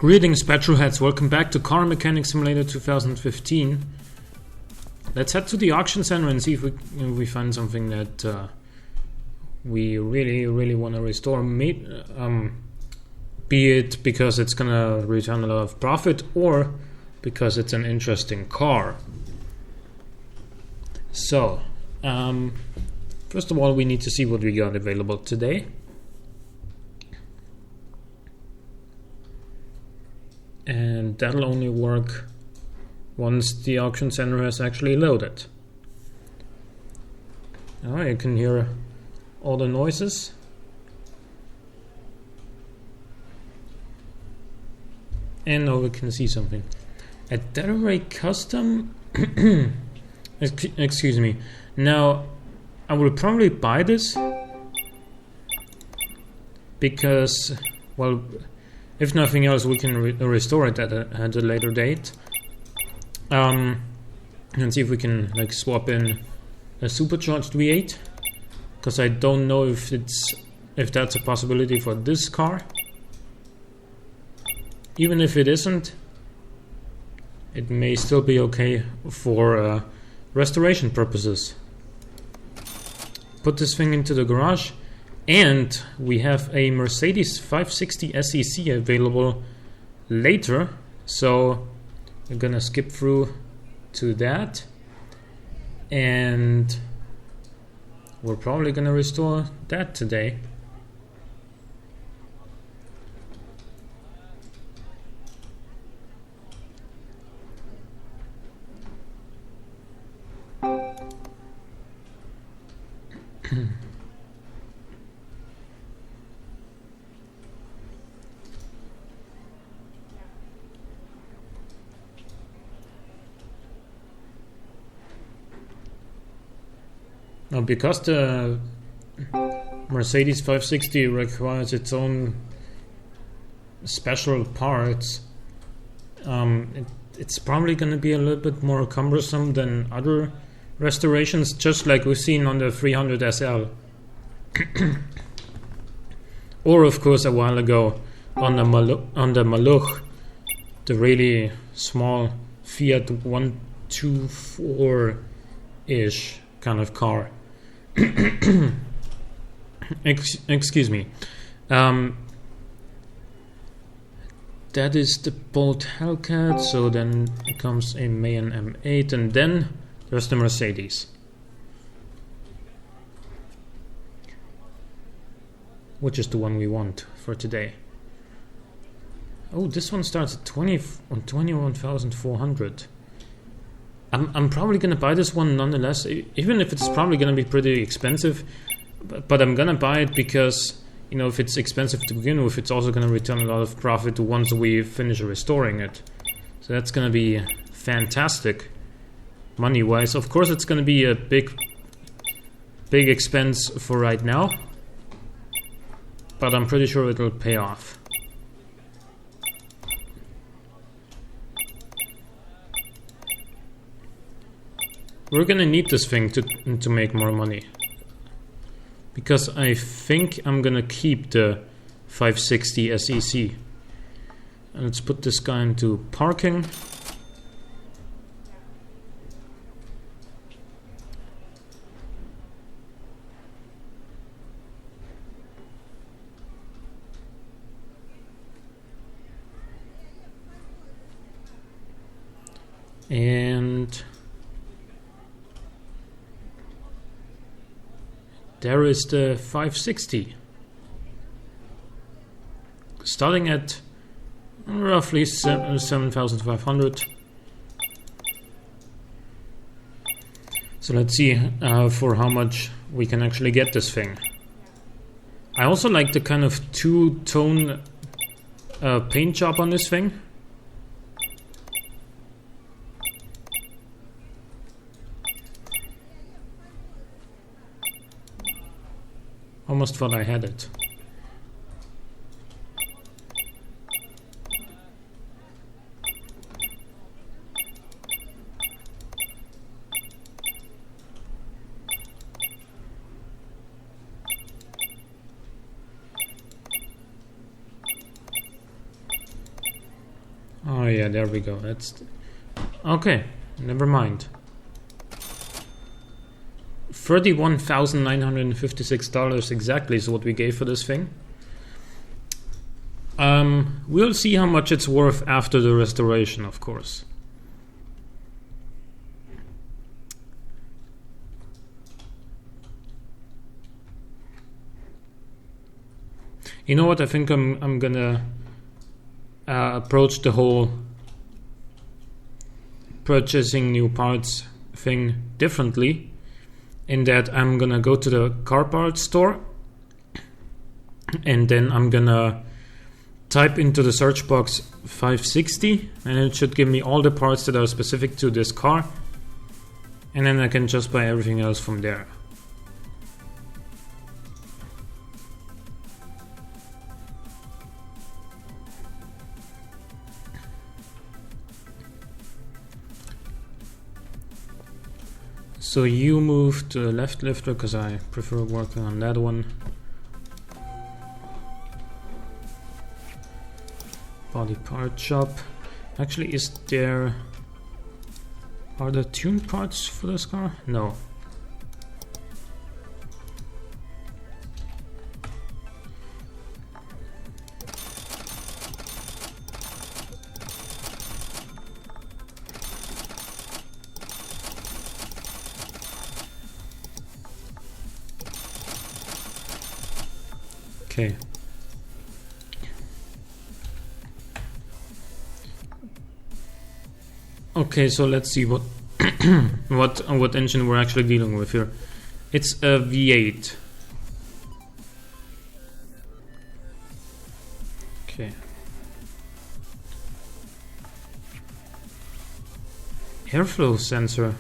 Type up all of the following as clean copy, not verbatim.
Greetings, petrolheads. Welcome back to Car Mechanic Simulator 2015. Let's head to the auction center and see if we find something that we really want to restore. Be it because it's gonna return a lot of profit or because it's an interesting car. So, first of all, we need to see what we got available today. And that'll only work once the auction center has actually loaded. You can hear all the noises. And now we can see something. A Deaderay Custom. Excuse me. Now, I will probably buy this because, well, if nothing else, we can restore it at a later date. And see if we can swap in a supercharged V8, because I don't know if that's a possibility for this car. Even if it isn't, it may still be okay for restoration purposes. Put this thing into the garage. And we have a Mercedes 560 SEC available later, so we're gonna skip through to that, and we're probably gonna restore that today. Now, because the Mercedes 560 requires its own special parts, it's probably going to be a little bit more cumbersome than other restorations, just like we've seen on the 300 SL. Or, of course, a while ago on the Maluch, the really small Fiat 124-ish kind of car. Excuse me. That is the Bolt Hellcat. So then it comes a Mayan M8, and then there's the Mercedes, which is the one we want for today. Oh, this one starts at 21,400. I'm probably going to buy this one nonetheless, even if it's probably going to be pretty expensive. But I'm going to buy it because, if it's expensive to begin with, it's also going to return a lot of profit once we finish restoring it. So that's going to be fantastic, money-wise. Of course, it's going to be a big expense for right now, but I'm pretty sure it'll pay off. We're gonna need this thing to make more money, because I think I'm gonna keep the 560 SEC. And let's put this guy into parking. And there is the 560, starting at roughly 7,500. So let's see for how much we can actually get this thing. I also like the kind of two-tone paint job on this thing. Almost thought I had it. Oh yeah, there we go. That's okay. Never mind. $31,956 exactly is what we gave for this thing. We'll see how much it's worth after the restoration, of course. You know what? I think I'm gonna approach the whole purchasing new parts thing differently, in that I'm gonna go to the car parts store and then I'm gonna type into the search box 560 and it should give me all the parts that are specific to this car, and then I can just buy everything else from there. So you move to the left lifter because I prefer working on that one. Body part shop. Actually, are there tuned parts for this car? No. Okay. Okay, so let's see what what engine we're actually dealing with here. It's a V8. Okay. Airflow sensor.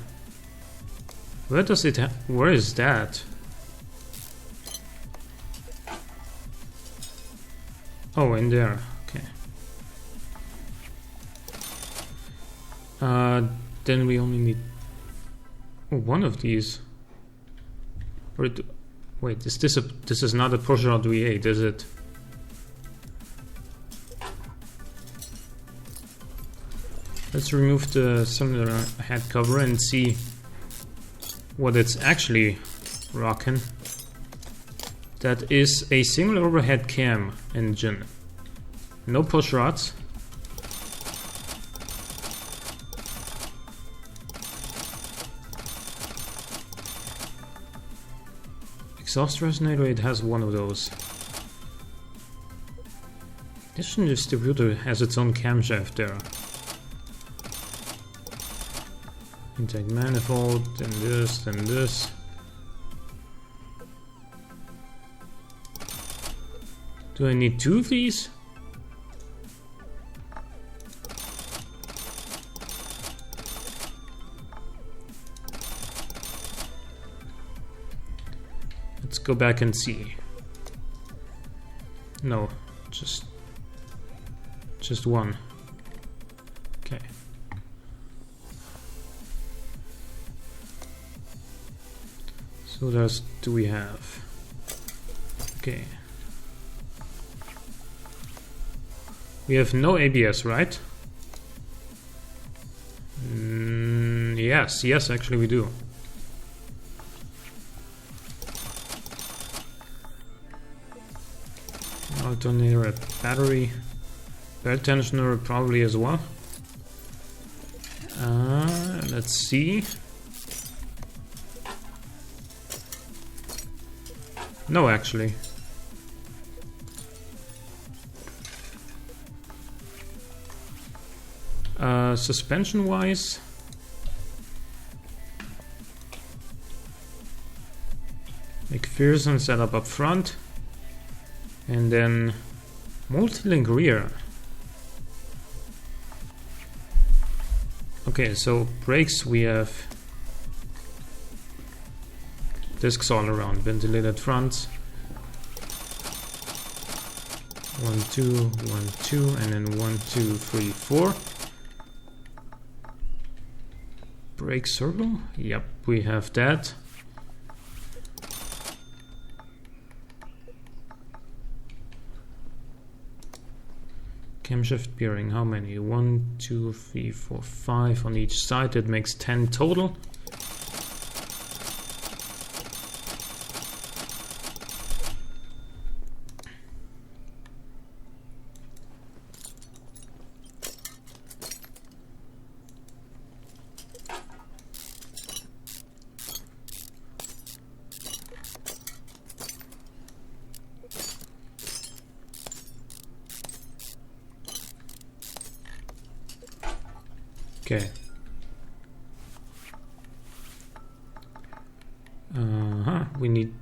Where does it where is that? Oh, in there. Okay. Then we only need one of these. Wait, is this this is not a Porsche V8, is it? Let's remove the cylinder head cover and see what it's actually rocking. That is a single overhead cam engine. No push rods. Exhaust resonator, it has one of those. This distributor has its own camshaft there. Intake manifold, then this, then this. Do I need two of these? Let's go back and see. No, just one. Okay. So what else do we have? Okay. We have no ABS, right? Yes, actually we do. Alternator, battery, belt tensioner probably as well. Let's see. No, actually. Suspension wise, McPherson setup up front, and then multi-link rear. Okay, so brakes, we have discs all around, ventilated fronts. 1, 2, 1, 2, and then 1, 2, 3, 4. Brake circle? Yep, we have that. Camshaft bearing, how many? 1, 2, 3, 4, 5 on each side. That makes 10 total. Okay. We need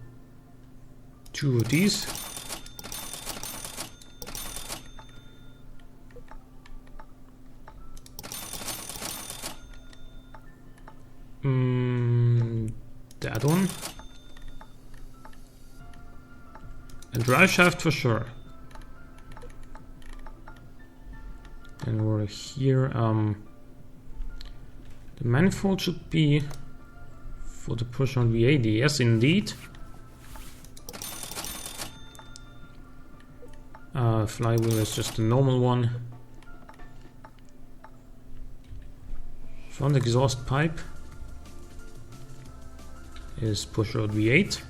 2 of these. That one. A drive shaft for sure. And we're here. The manifold should be for the push-rod V8. Yes, indeed. Flywheel is just a normal one. Front exhaust pipe is push-rod V8.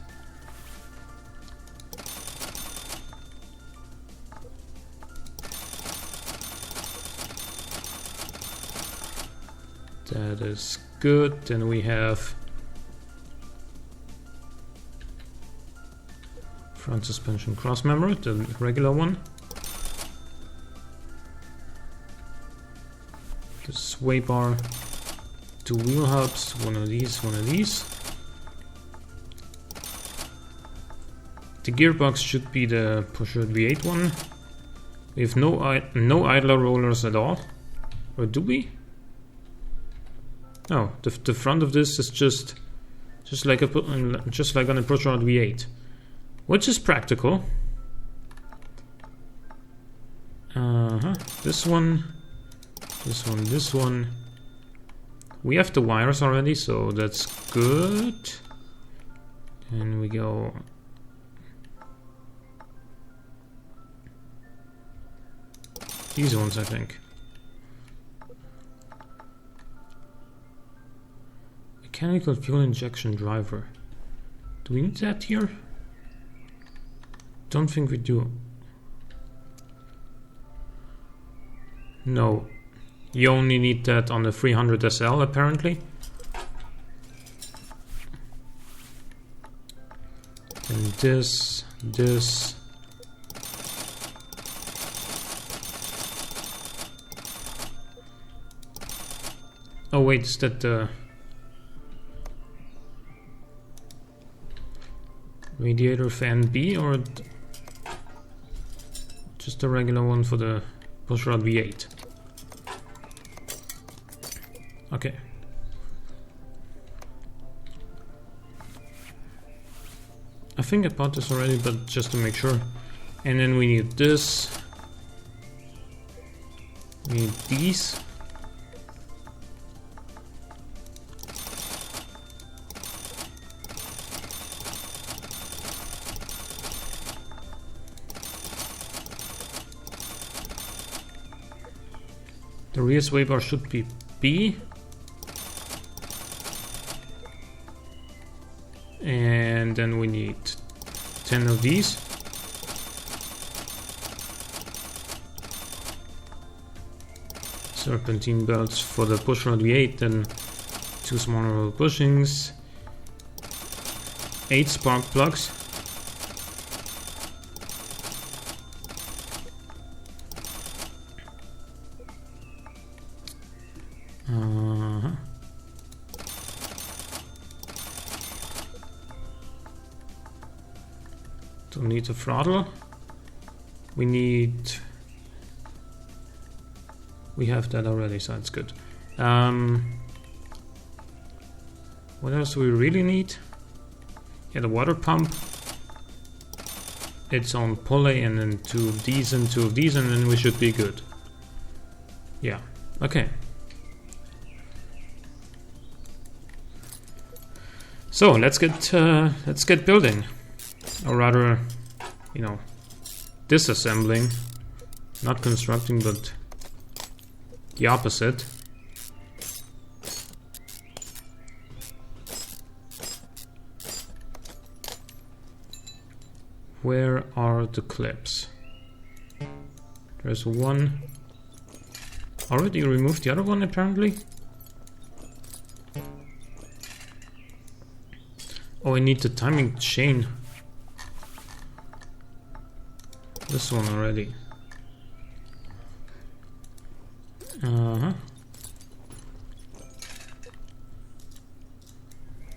That is good. Then we have front suspension cross member, the regular one. The sway bar, 2 wheel hubs, one of these, one of these. The gearbox should be the push-rod V8 one. We have no idler rollers at all, or do we? No, the front of this is just like on a push-rod V8, which is practical. This one, this one, this one. We have the wires already, so that's good. And we go. These ones, I think. Mechanical fuel injection driver. Do we need that here? Don't think we do. No. You only need that on the 300 SL apparently. And this. Oh wait, is that the radiator fan B or just a regular one for the push-rod V8? Okay. I think I bought this already, but just to make sure. And then we need this. We need these. The rear sway bar should be B. And then we need 10 of these. Serpentine belts for the push-rod V8, then 2 smaller bushings, 8 spark plugs. Don't need a throttle. We have that already, so that's good. What else do we really need? Yeah, the water pump. It's on pulley, and then 2 of these and 2 of these, and then we should be good. Yeah, okay. So let's get building, or rather, you know, disassembling Not constructing, but the opposite. Where are the clips? There's one. Already removed the other one, apparently. Oh, I need the timing chain. This one already.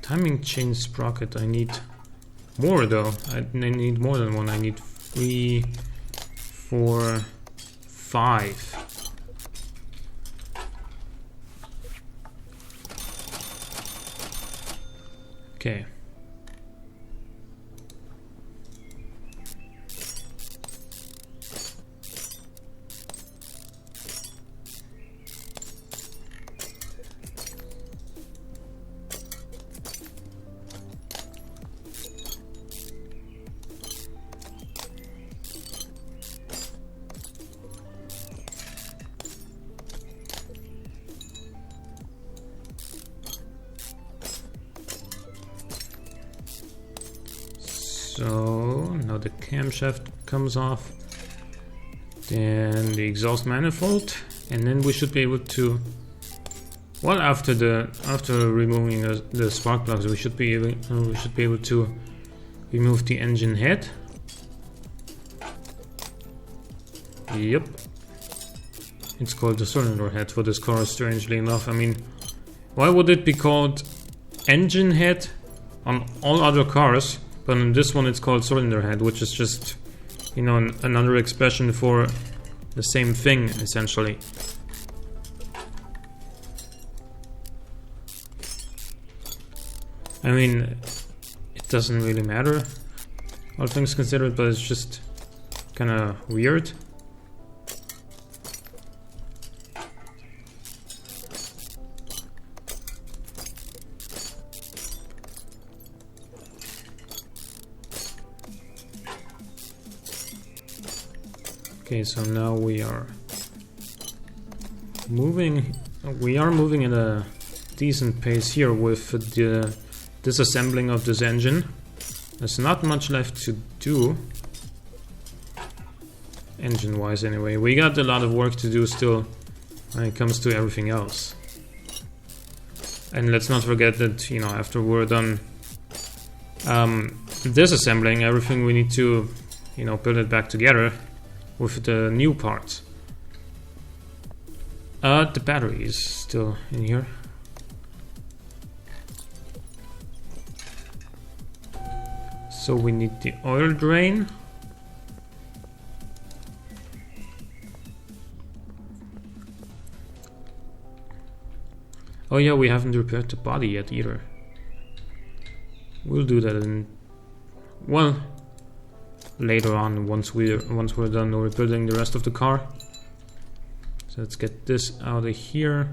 Timing chain sprocket. I need more though. I need more than one. I need 3, 4, 5. Okay. So now the camshaft comes off, then the exhaust manifold, and then we should be able to, well, after removing the spark plugs, we should be able to remove the engine head. Yep, it's called the cylinder head for this car, strangely enough. I mean, why would it be called engine head on all other cars? But in this one it's called cylinder head, which is just, you know, another expression for the same thing, essentially. I mean, it doesn't really matter, all things considered, but it's just kind of weird. Okay, so now we are moving at a decent pace here with the disassembling of this engine. There's not much left to do, engine wise anyway. We got a lot of work to do still when it comes to everything else. And let's not forget that, you know, after we're done disassembling everything, we need to, you know, put it back together with the new parts. The battery is still in here. So we need the oil drain. Oh yeah, we haven't repaired the body yet either. We'll do that in, well, later on, once we're done rebuilding the rest of the car. So let's get this out of here.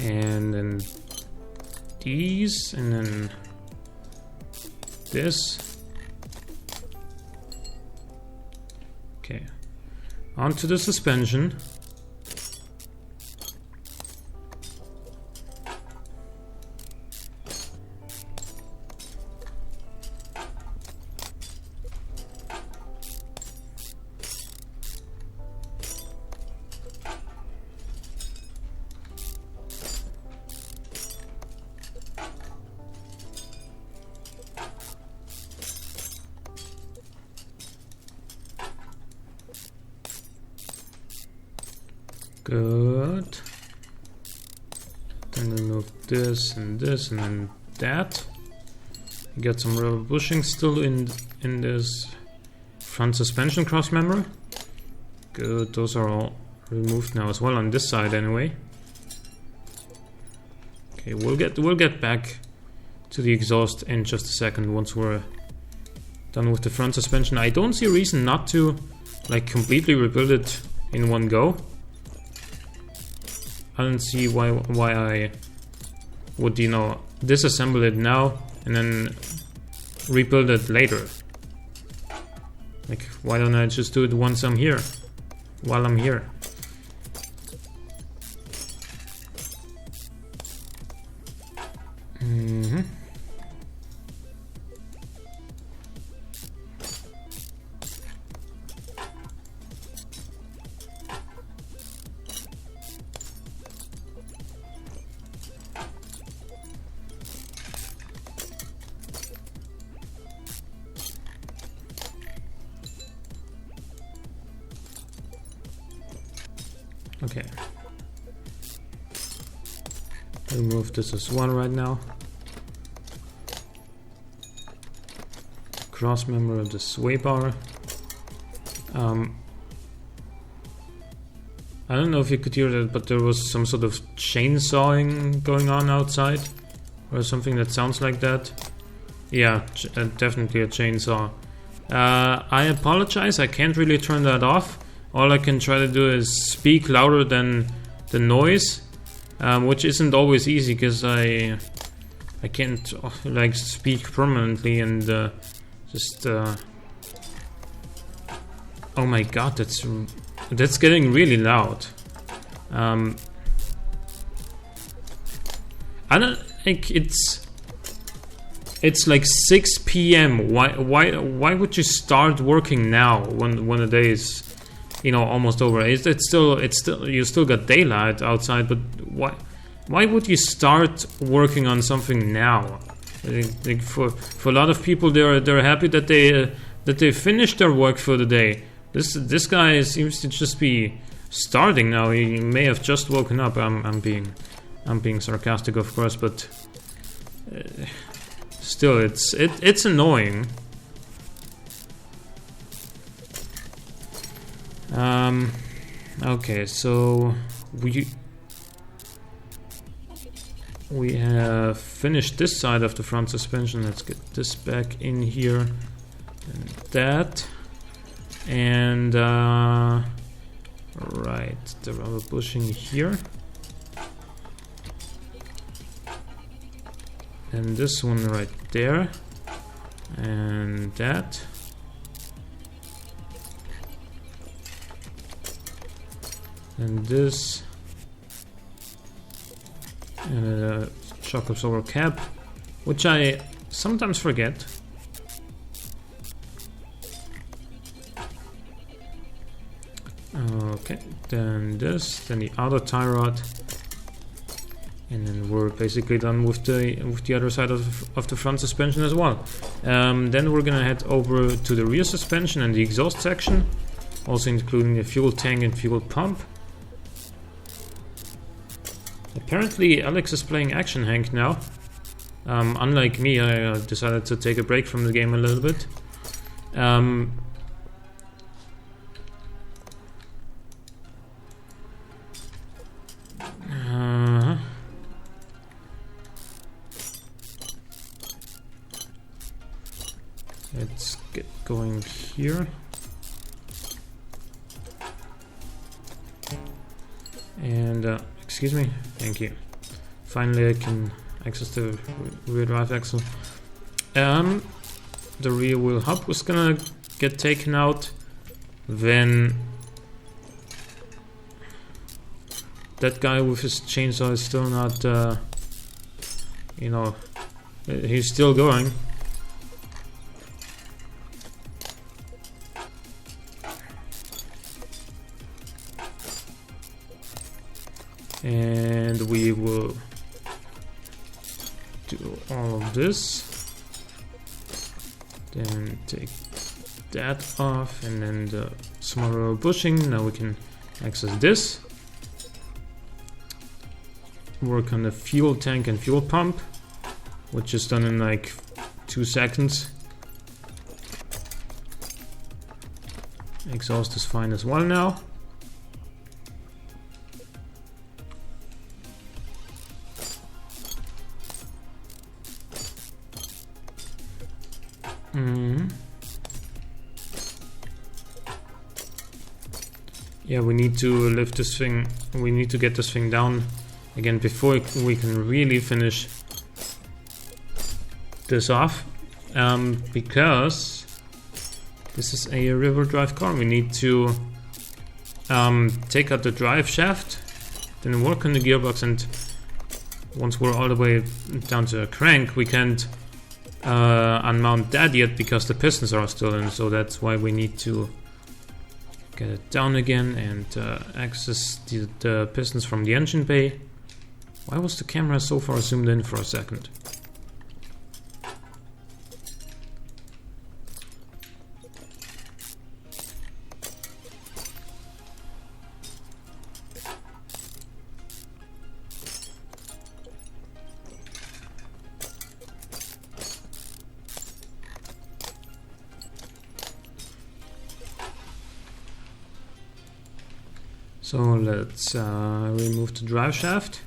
And then these, and then this. Okay, onto the suspension. Good. Then remove this and then that. You got some rubber bushing still in this front suspension cross member. Good, those are all removed now as well on this side anyway. Okay, we'll get back to the exhaust in just a second once we're done with the front suspension. I don't see a reason not to like completely rebuild it in one go. I don't see why I would, you know, disassemble it now and then rebuild it later. Like, why don't I just do it once I'm here, while I'm here? Okay. Remove this as well right now. Cross member of the sway bar. I don't know if you could hear that, but there was some sort of chainsawing going on outside, or something that sounds like that. Yeah, definitely a chainsaw. I apologize, I can't really turn that off. All I can try to do is speak louder than the noise, which isn't always easy because I can't like speak permanently and just oh my god, that's getting really loud. I don't think it's like 6 p.m. Why would you start working now when the day is, you know, almost over? It's still you still got daylight outside, but why would you start working on something now? I think for a lot of people, they're happy that they finished their work for the day. This guy seems to just be starting now. He may have just woken up. I'm being sarcastic, of course, but still, it's annoying. Okay, so we have finished this side of the front suspension. Let's get this back in here and that, and right, the rubber bushing here, and this one right there, and that. And this, and a shock absorber cap, which I sometimes forget. Okay, then this, then the outer tie rod, and then we're basically done with the other side of the front suspension as well. Then we're gonna head over to the rear suspension and the exhaust section, also including the fuel tank and fuel pump. Apparently Alex is playing Action Hank now. Unlike me, I decided to take a break from the game a little bit. Let's get going here. And excuse me, thank you. Finally I can access the rear drive axle. The rear wheel hub was gonna get taken out when that guy with his chainsaw is still not, you know, he's still going. And we will do all of this, then take that off, and then the smaller bushing. Now we can access this, work on the fuel tank and fuel pump, which is done in like 2 seconds. Exhaust is fine as well now. Yeah, we need to lift this thing. We need to get this thing down again before we can really finish this off. Because this is a river drive car. We need to take out the drive shaft, then work on the gearbox, and once we're all the way down to a crank, we can't unmount that yet because the pistons are still in. So that's why we need to get it down again and access the pistons from the engine bay. Why was the camera so far zoomed in for a second? So let's remove the drive shaft.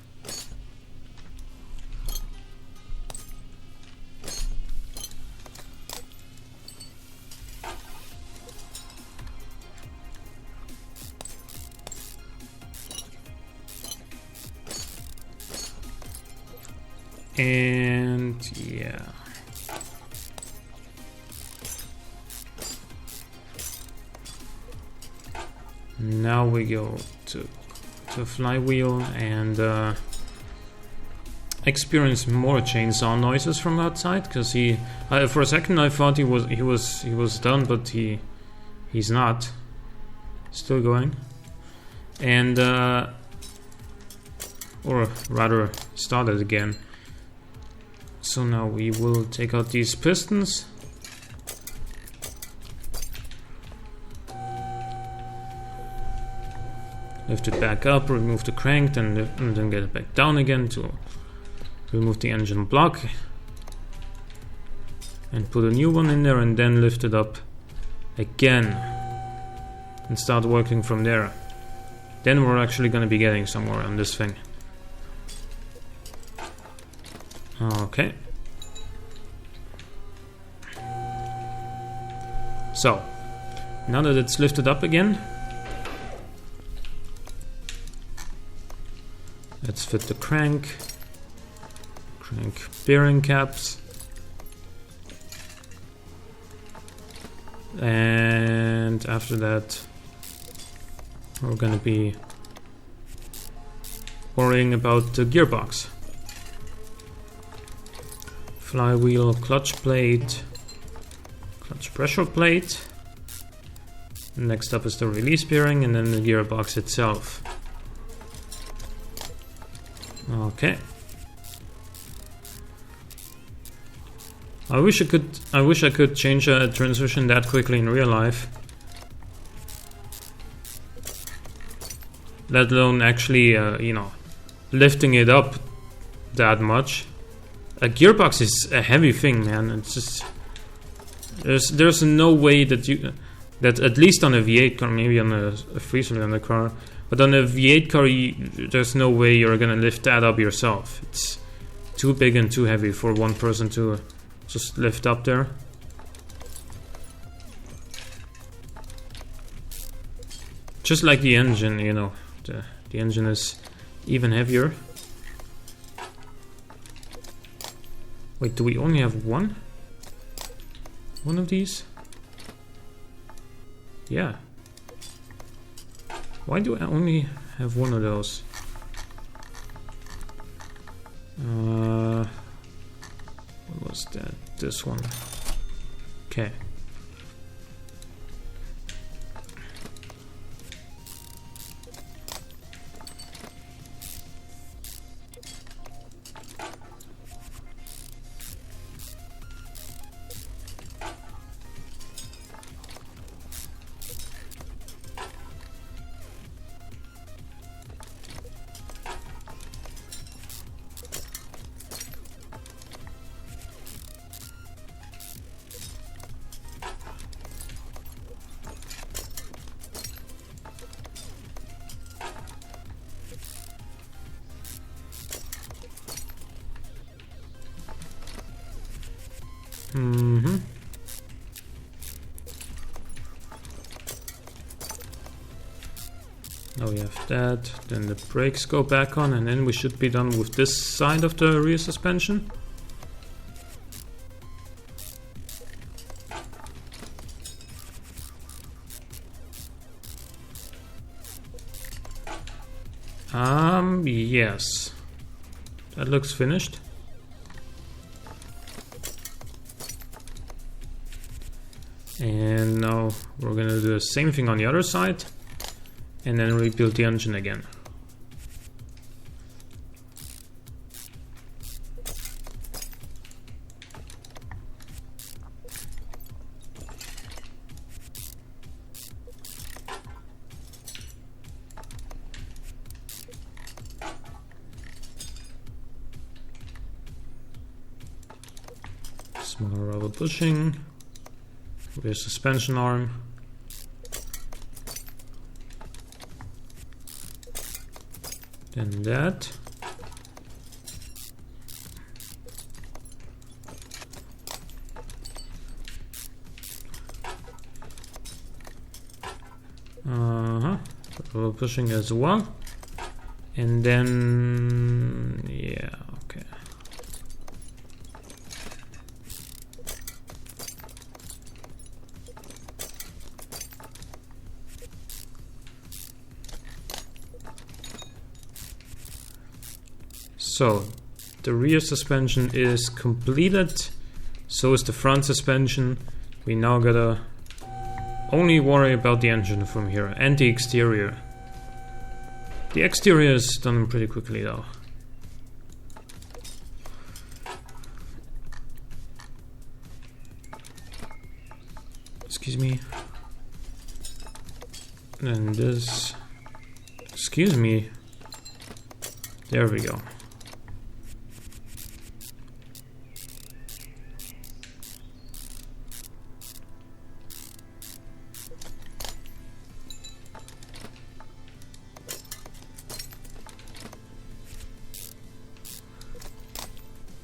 And yeah. Now we go to flywheel and experience more chainsaw noises from outside, because he for a second I thought he was done, but he's not. Still going. And or rather started again. So now we will take out these pistons. Lift it back up, remove the crank, and then get it back down again to remove the engine block. And put a new one in there, and then lift it up again. And start working from there. Then we're actually going to be getting somewhere on this thing. Okay. So, now that it's lifted up again, let's fit the crank bearing caps, and after that we're gonna be worrying about the gearbox. Flywheel, clutch plate, clutch pressure plate. Next up is the release bearing, and then the gearbox itself. Okay. I wish I could change a transmission that quickly in real life. Let alone actually, lifting it up that much. A gearbox is a heavy thing, man. It's just there's no way that at least on a V8 car, maybe on a 3-cylinder car, but on a V8 car, there's no way you're gonna lift that up yourself. It's too big and too heavy for one person to just lift up there. Just like the engine, the engine is even heavier. Wait, do we only have one? One of these? Yeah. Why do I only have one of those? What was that? This one. Okay. Now we have that, then the brakes go back on, and then we should be done with this side of the rear suspension. Yes. That looks finished. And now we're gonna do the same thing on the other side, and then rebuild the engine again. Smaller rubber bushing, rear suspension arm. Then that. Rubber bushing as well. And then, yeah, okay. So, the rear suspension is completed, so is the front suspension. We now gotta only worry about the engine from here, and the exterior. The exterior is done pretty quickly though. Excuse me. And this... Excuse me. There we go.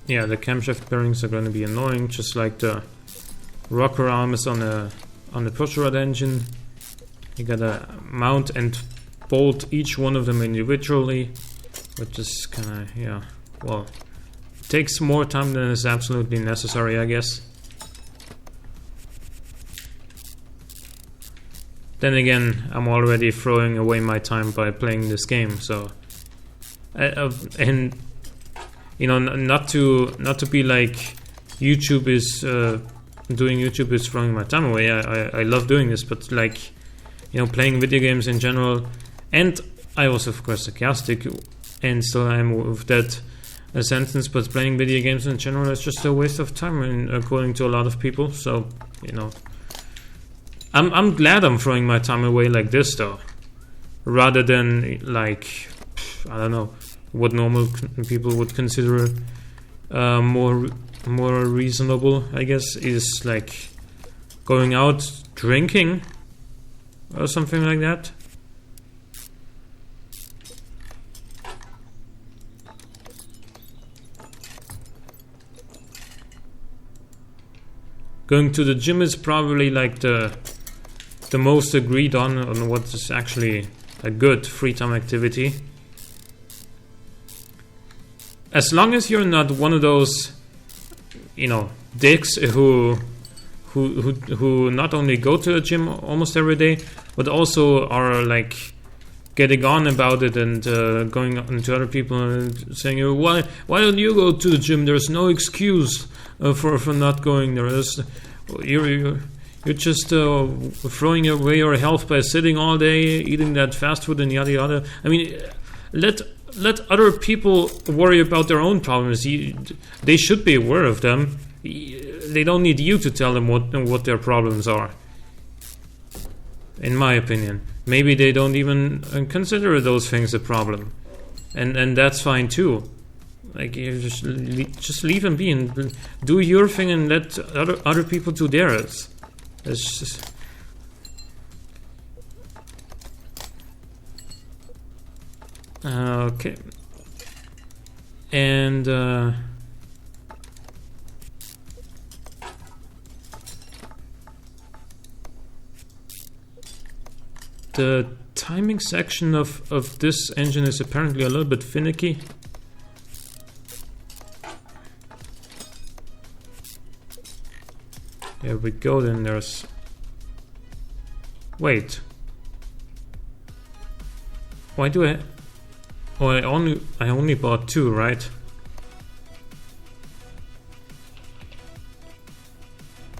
Yeah, the camshaft bearings are going to be annoying, just like the rocker arm is on the pushrod engine. You gotta mount and bolt each one of them individually, which is kind of, yeah, well, takes more time than is absolutely necessary, I guess. Then again, I'm already throwing away my time by playing this game, so and you know, not to be like YouTube is doing YouTube is throwing my time away. I love doing this, but like, you know, playing video games in general, and I was of course sarcastic, and still I am with that sentence. But playing video games in general is just a waste of time, according to a lot of people. So, you know, I'm glad I'm throwing my time away like this though, rather than like, I don't know, what normal people would consider more reasonable, I guess, is like going out drinking or something like that. Going to the gym is probably like the most agreed on what is actually a good free time activity. As long as you're not one of those, you know, dicks who not only go to the gym almost every day, but also are like getting on about it and going on to other people and saying, why don't you go to the gym? There's no excuse for not going there. You're just throwing away your health by sitting all day eating that fast food and yada yada. I mean, let other people worry about their own problems. They should be aware of them. They don't need you to tell them what their problems are. In my opinion, maybe they don't even consider those things a problem, and that's fine too. Like, you just leave them be and do your thing and let other people do theirs. It's just... Okay. And The timing section of this engine is apparently a little bit finicky. There we go, then there's... Wait. Why do I... Oh, I only bought 2, right?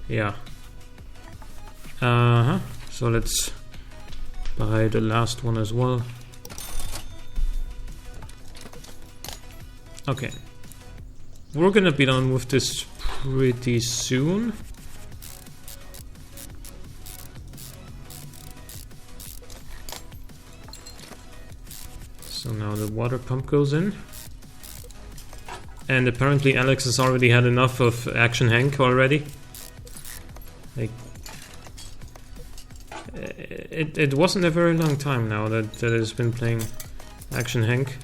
Yeah. So let's buy the last one as well. Okay. We're gonna be done with this pretty soon. So now the water pump goes in. And apparently Alex has already had enough of Action Hank already. Like, it wasn't a very long time now that has been playing Action Hank.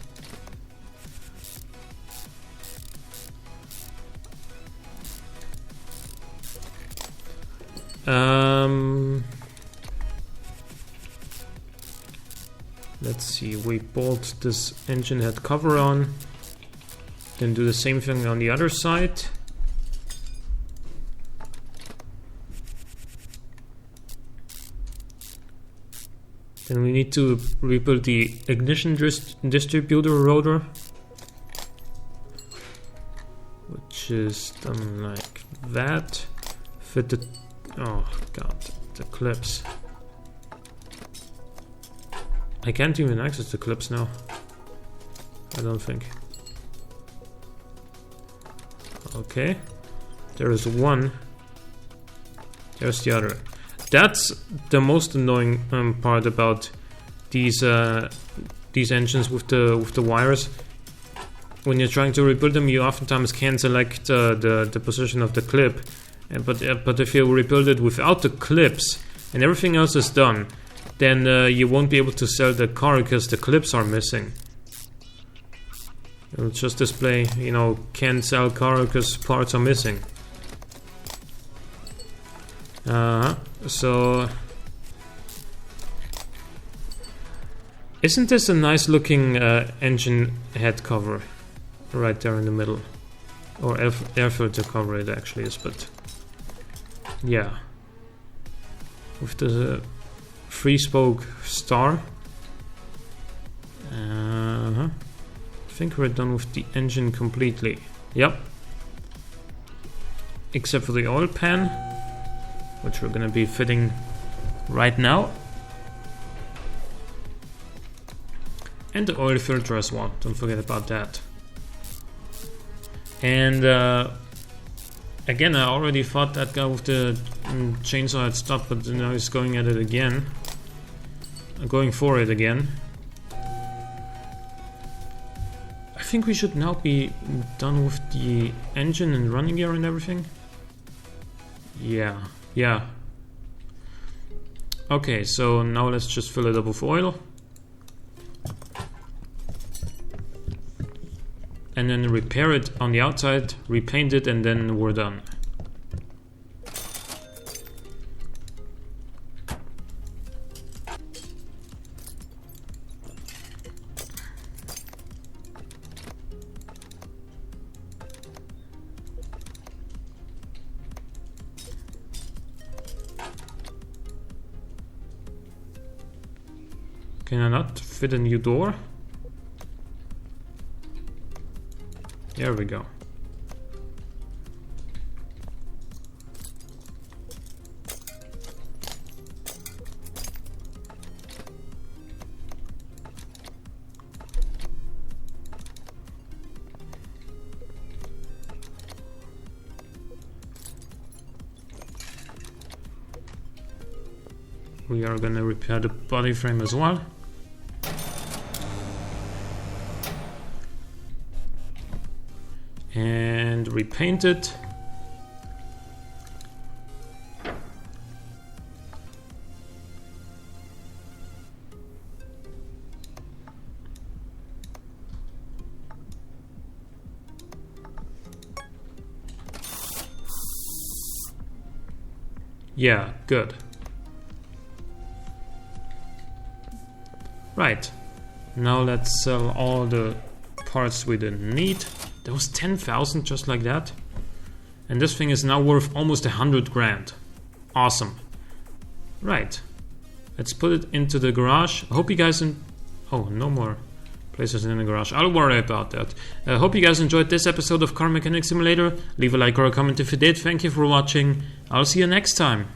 Let's see, we bolt this engine head cover on, then do the same thing on the other side. Then we need to rebuild the ignition distributor rotor, which is done like that. Fit the... oh god, the clips. I can't even access the clips now. I don't think. Okay. There is one. There's the other. That's the most annoying part about these engines with the wires. When you're trying to rebuild them, you oftentimes can't select the position of the clip. But if you rebuild it without the clips and everything else is done, then you won't be able to sell the car because the clips are missing. It'll just display, you know, can't sell car because parts are missing. So isn't this a nice looking engine head cover right there in the middle? Or air filter cover it actually is, but yeah. With the 3-spoke star. I think we're done with the engine completely. Yep. Except for the oil pan, which we're gonna be fitting right now. And the oil filter as well, don't forget about that. And again, I already fought that guy with the chainsaw had stopped, but now he's going at it again. Going for it again. I think we should now be done with the engine and running gear and everything. Yeah. Okay, so now let's just fill it up with oil. And then repair it on the outside, repaint it, and then we're done. Can I not fit a new door? There we go. We are gonna repair the body frame as well. And repaint it. Yeah, good. Right. Now let's sell all the parts we didn't need. There was 10,000 just like that. And this thing is now worth almost 100 grand. Awesome. Right. Let's put it into the garage. I hope you guys... Oh, no more places in the garage. I'll worry about that. I hope you guys enjoyed this episode of Car Mechanic Simulator. Leave a like or a comment if you did. Thank you for watching. I'll see you next time.